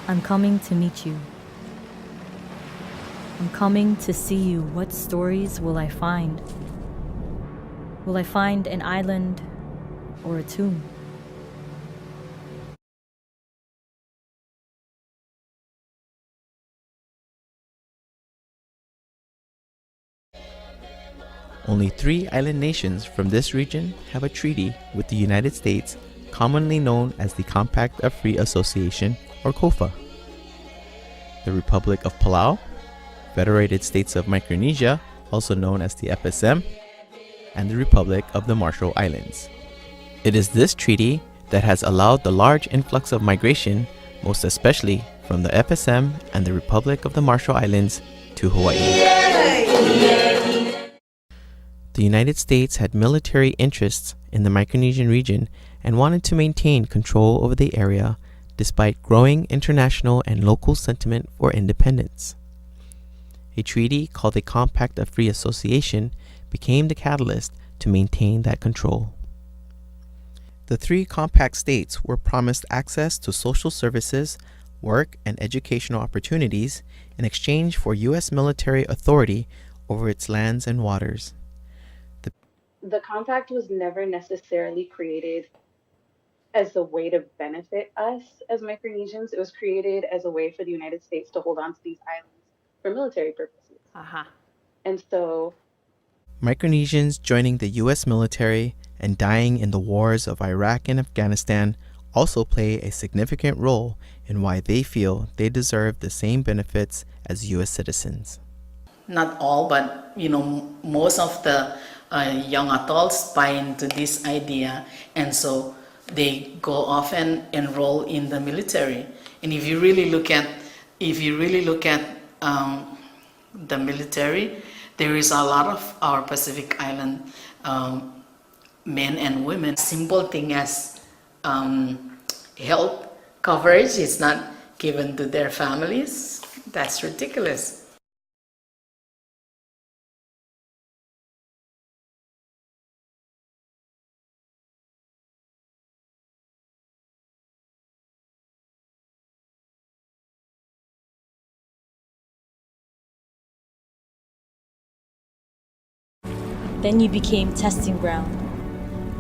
I'm coming to meet you. I'm coming to see you. What stories will I find? Will I find an island or a tomb? Only 3 island nations from this region have a treaty with the United States, commonly known as the Compact of Free Association, or COFA. The Republic of Palau, Federated States of Micronesia, also known as the FSM, and the Republic of the Marshall Islands. It is this treaty that has allowed the large influx of migration, most especially from the FSM and the Republic of the Marshall Islands, to Hawaii. The United States had military interests in the Micronesian region and wanted to maintain control over the area despite growing international and local sentiment for independence. A treaty called the Compact of Free Association became the catalyst to maintain that control. The 3 compact states were promised access to social services, work, and educational opportunities in exchange for U.S. military authority over its lands and waters. The compact was never necessarily created as a way to benefit us as Micronesians. It was created as a way for the United States to hold on to these islands for military purposes. And so Micronesians joining the U.S. military and dying in the wars of Iraq and Afghanistan also play a significant role in why they feel they deserve the same benefits as U.S. citizens. Not all, but most of the young adults buy into this idea, and so they go off and enroll in the military. And if you really look at the military, there is a lot of our Pacific Island men and women. Simple thing as health coverage is not given to their families. That's ridiculous. Then you became testing ground.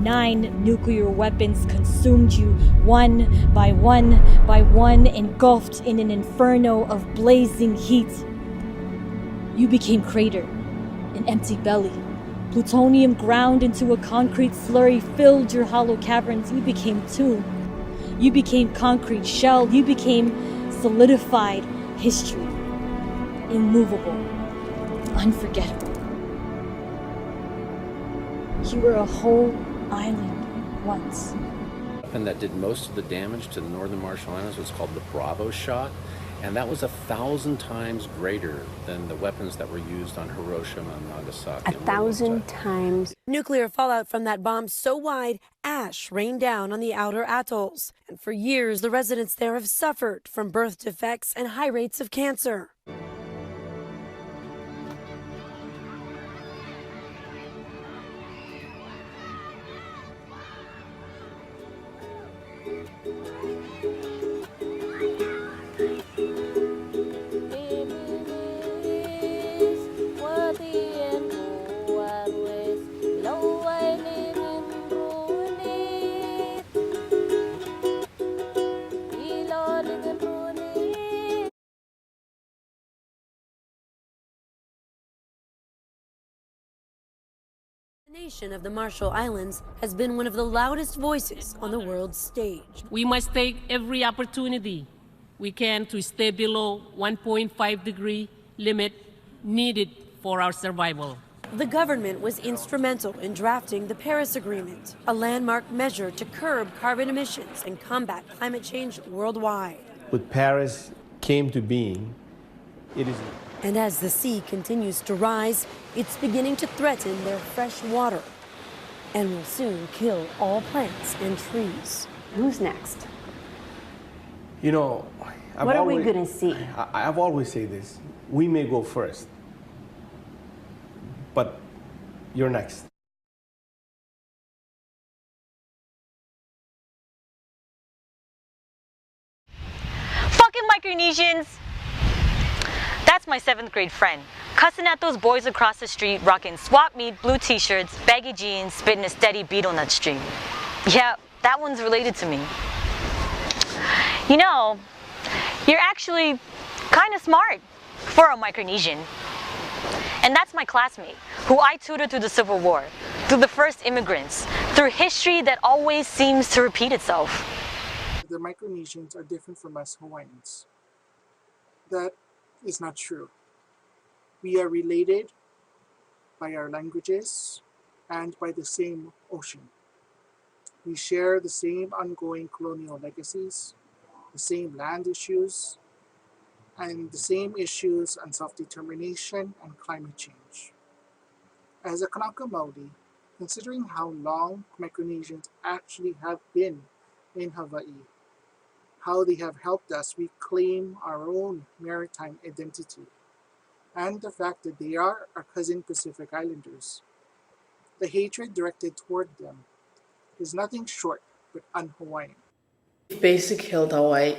9 nuclear weapons consumed you one by one, engulfed in an inferno of blazing heat. You became crater, an empty belly. Plutonium ground into a concrete slurry filled your hollow caverns. You became tomb. You became concrete shell. You became solidified history. Immovable. Unforgettable. You were a whole island once. The weapon that did most of the damage to the northern Marshall Islands was called the Bravo shot, and that was 1,000 times greater than the weapons that were used on Hiroshima and Nagasaki. 1,000 times. Nuclear fallout from that bomb so wide, ash rained down on the outer atolls. And for years, the residents there have suffered from birth defects and high rates of cancer. The nation of the Marshall Islands has been one of the loudest voices on the world stage. We must take every opportunity we can to stay below 1.5 degree limit needed for our survival. The government was instrumental in drafting the Paris Agreement, a landmark measure to curb carbon emissions and combat climate change worldwide. When Paris came to being, it is... And as the sea continues to rise, it's beginning to threaten their fresh water and will soon kill all plants and trees. Who's next? You know, what are we going to see? I've always said this. We may go first, but you're next. Fucking Micronesians! That's my 7th grade friend, cussing at those boys across the street, rocking swap meet blue t-shirts, baggy jeans, spitting a steady beetle nut stream. Yeah, that one's related to me. You know, you're actually kind of smart for a Micronesian. And that's my classmate, who I tutored through the Civil War, through the first immigrants, through history that always seems to repeat itself. The Micronesians are different from us Hawaiians. That is not true. We are related by our languages and by the same ocean. We share the same ongoing colonial legacies, the same land issues, and the same issues on self-determination and climate change. As a Kanaka Maoli, considering how long Micronesians actually have been in Hawaii, how they have helped us reclaim our own maritime identity, and the fact that they are our cousin Pacific Islanders, the hatred directed toward them is nothing short but un-Hawaiian. If Basic Health Hawaii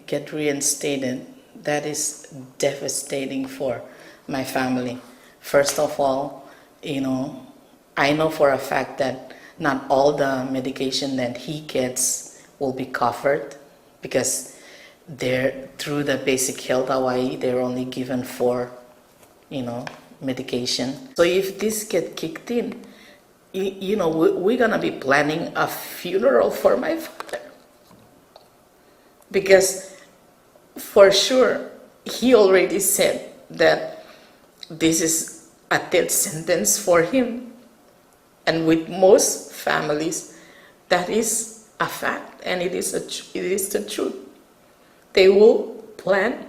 get reinstated, that is devastating for my family. First of all, I know for a fact that not all the medication that he gets will be covered because through the Basic Health Hawaii, they're only given 4, medication. So if this get kicked in, we're gonna be planning a funeral for my father. Because for sure, he already said that this is a death sentence for him. And with most families, that is a fact, and it is the truth. They will plan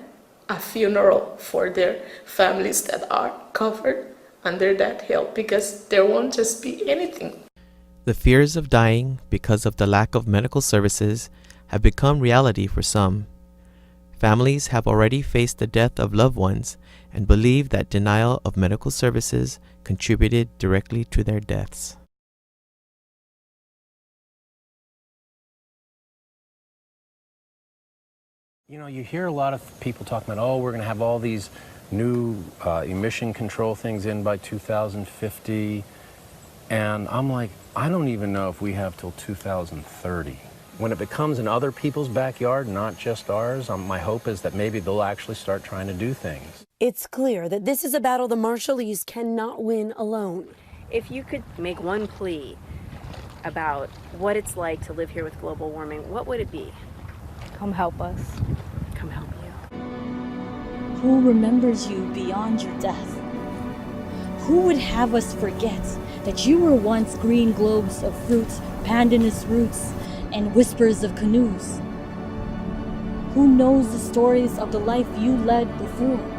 a funeral for their families that are covered under that help because there won't just be anything. The fears of dying because of the lack of medical services have become reality for some. Families have already faced the death of loved ones and believe that denial of medical services contributed directly to their deaths. You hear a lot of people talking about, oh, we're going to have all these new emission control things in by 2050. And I'm like, I don't even know if we have till 2030. When it becomes in other people's backyard, not just ours, my hope is that maybe they'll actually start trying to do things. It's clear that this is a battle the Marshallese cannot win alone. If you could make one plea about what it's like to live here with global warming, what would it be? Come help us. Come help you. Who remembers you beyond your death? Who would have us forget that you were once green globes of fruit, pandanus roots, and whispers of canoes? Who knows the stories of the life you led before?